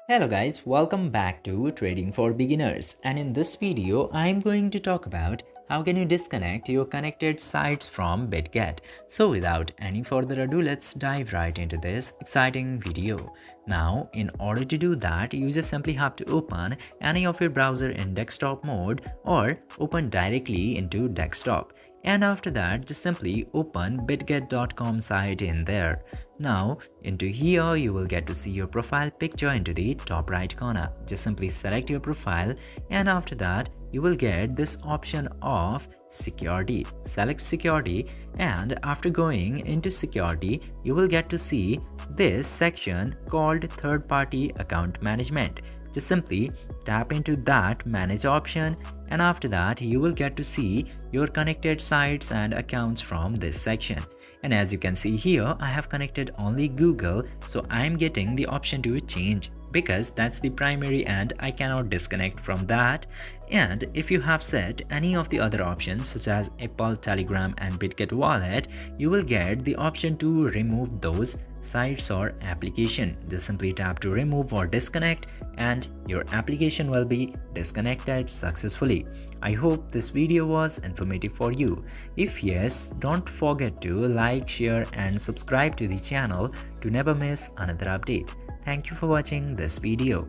Hello guys, welcome back to Trading for Beginners, and in this video I'm going to talk about how can you disconnect your connected sites from Bitget. So without any further ado, let's dive right into this exciting video. Now in order to do that, you just simply have to open any of your browser in desktop mode or open directly into desktop. And after that, just simply open bitget.com site in there. Now into here you will get to see your profile picture into the top right corner. Just simply select your profile, and after that you will get this option of security. Select security, and after going into security you will get to see this section called third party account management. Just simply tap into that manage option, and after that you will get to see your connected sites and accounts from this section. And as you can see here, I have connected only Google, so I'm getting the option to change because that's the primary and I cannot disconnect from that. And if you have set any of the other options such as Apple, Telegram and Bitget wallet, you will get the option to remove those sites or application. Just simply tap to remove or disconnect and your application will be disconnected successfully. I hope this video was informative for you. If yes, don't forget to like, share and subscribe to the channel to never miss another update. Thank you for watching this video.